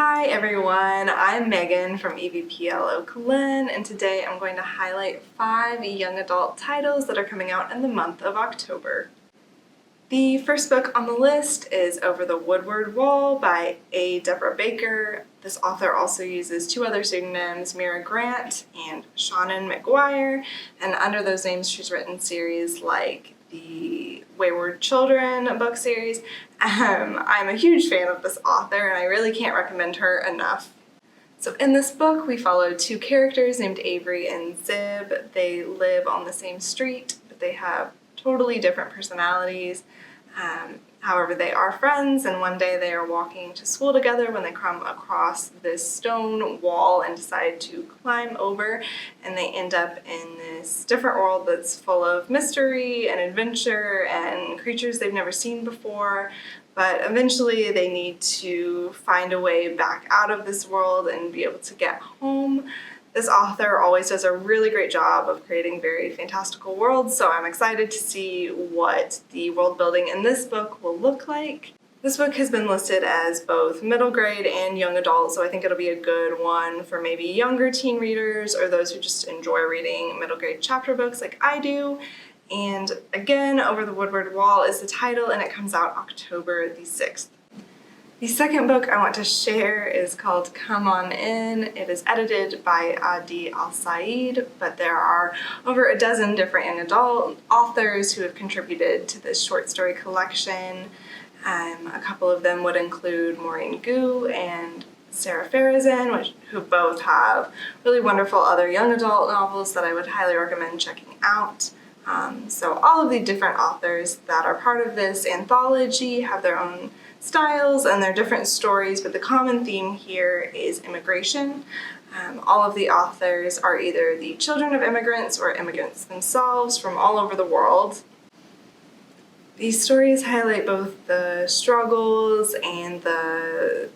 Hi everyone, I'm Megan from EVPL Oakland, and today I'm going to highlight 5 young adult titles that are coming out in the month of October. The first book on the list is Over the Woodward Wall by A. Deborah Baker. This author also uses 2 other pseudonyms, Mira Grant and Shannon McGuire, and under those names she's written series like the Wayward Children book series. I'm a huge fan of this author and I really can't recommend her enough. So in this book we follow 2 characters named Avery and Zib. They live on the same street, but they have totally different personalities. However, they are friends, and one day they are walking to school together when they come across this stone wall and decide to climb over, and they end up in this different world that's full of mystery and adventure and creatures they've never seen before. But eventually they need to find a way back out of this world and be able to get home. This author always does a really great job of creating very fantastical worlds, so I'm excited to see what the world building in this book will look like. This book has been listed as both middle grade and young adult, so I think it'll be a good one for maybe younger teen readers or those who just enjoy reading middle grade chapter books like I do. And again, Over the Woodward Wall is the title, and it comes out October the 6th. The second book I want to share is called Come On In. It is edited by Adi Al-Said, but there are over a dozen different young adult authors who have contributed to this short story collection. A couple of them would include Maureen Gu and Sarah Farazan, who both have really wonderful other young adult novels that I would highly recommend checking out. So all of the different authors that are part of this anthology have their own styles and their different stories, but the common theme here is immigration. All of the authors are either the children of immigrants or immigrants themselves from all over the world. These stories highlight both the struggles and the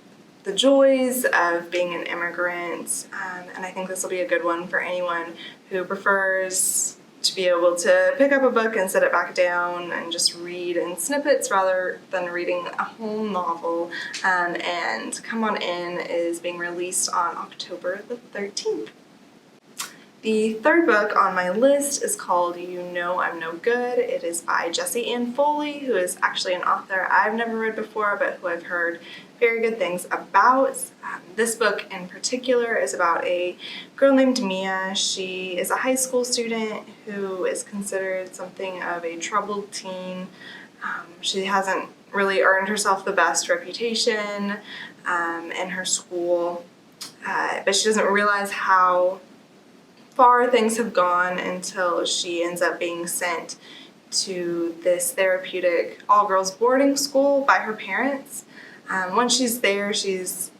joys of being an immigrant, and I think this will be a good one for anyone who prefers to be able to pick up a book and set it back down and just read in snippets rather than reading a whole novel. And Come On In is being released on October the 13th. The third book on my list is called You Know I'm No Good. It is by Jessie Ann Foley, who is actually an author I've never read before, but who I've heard very good things about. This book in particular is about a girl named Mia. She is a high school student who is considered something of a troubled teen. She hasn't really earned herself the best reputation in her school, but she doesn't realize how far things have gone until she ends up being sent to this therapeutic all-girls boarding school by her parents. Once she's there, she's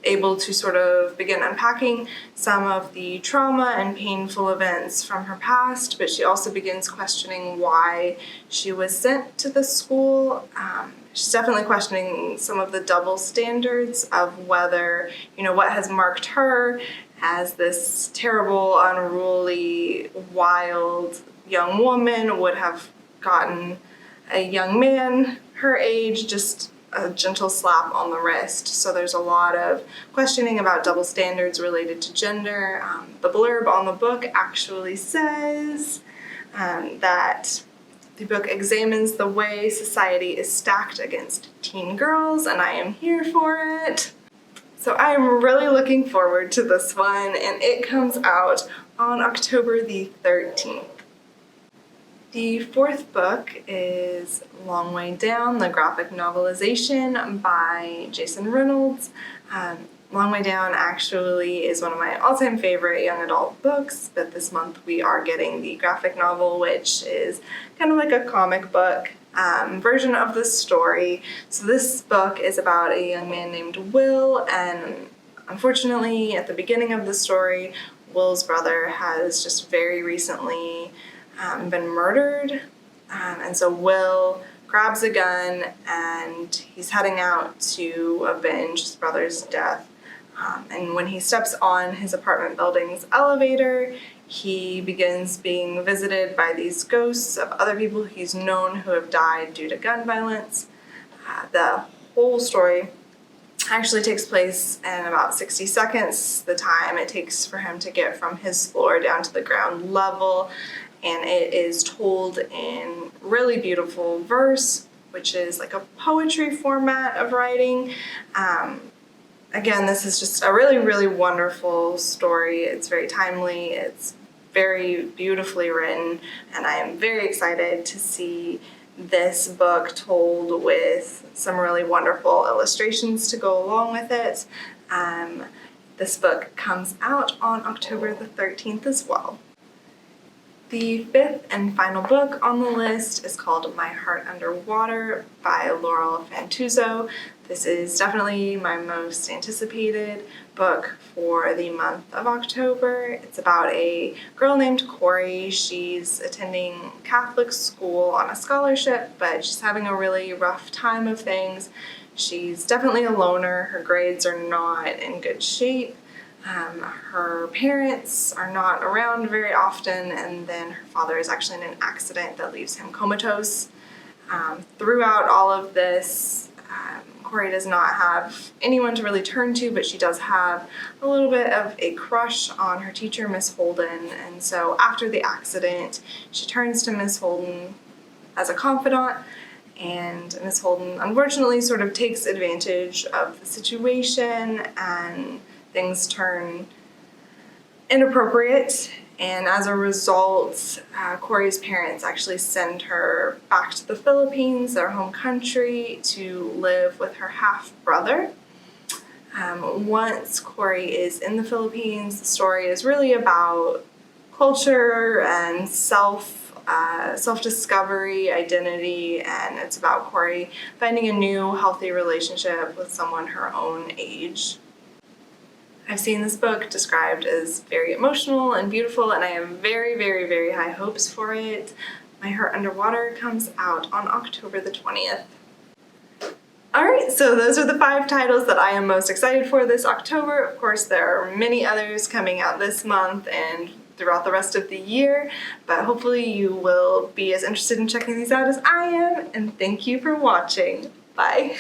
able to sort of begin unpacking some of the trauma and painful events from her past, but she also begins questioning why she was sent to the school. She's definitely questioning some of the double standards of whether, what has marked her as this terrible, unruly, wild young woman would have gotten a young man her age just a gentle slap on the wrist. So there's a lot of questioning about double standards related to gender. The blurb on the book actually says that the book examines the way society is stacked against teen girls, and I am here for it. So I'm really looking forward to this one, and it comes out on October the 13th. The fourth book is Long Way Down, the graphic novelization by Jason Reynolds. Long Way Down actually is one of my all-time favorite young adult books, but this month we are getting the graphic novel, which is kind of like a comic book version of the story. So this book is about a young man named Will, and unfortunately at the beginning of the story, Will's brother has just very recently been murdered, and so Will grabs a gun and he's heading out to avenge his brother's death. And when he steps on his apartment building's elevator, he begins being visited by these ghosts of other people he's known who have died due to gun violence. The whole story actually takes place in about 60 seconds, the time it takes for him to get from his floor down to the ground level, and it is told in really beautiful verse, which is like a poetry format of writing. Again, this is just a really, really wonderful story. It's very timely, it's very beautifully written, and I am very excited to see this book told with some really wonderful illustrations to go along with it. This book comes out on October the 13th as well. The fifth and final book on the list is called My Heart Underwater by Laurel Fantuzzo. This is definitely my most anticipated book for the month of October. It's about a girl named Corey. She's attending Catholic school on a scholarship, but she's having a really rough time of things. She's definitely a loner. Her grades are not in good shape. Her parents are not around very often, and then her father is actually in an accident that leaves him comatose. Throughout all of this, Corey does not have anyone to really turn to, but she does have a little bit of a crush on her teacher, Miss Holden, and so after the accident, she turns to Miss Holden as a confidant, and Miss Holden unfortunately sort of takes advantage of the situation, and things turn inappropriate, and as a result, Corey's parents actually send her back to the Philippines, their home country, to live with her half-brother. Once Corey is in the Philippines, the story is really about culture and self-discovery, identity, and it's about Corey finding a new, healthy relationship with someone her own age. I've seen this book described as very emotional and beautiful, and I have very, very, very high hopes for it. My Heart Underwater comes out on October the 20th. Alright, so those are the 5 titles that I am most excited for this October. Of course, there are many others coming out this month and throughout the rest of the year, but hopefully you will be as interested in checking these out as I am, and thank you for watching. Bye!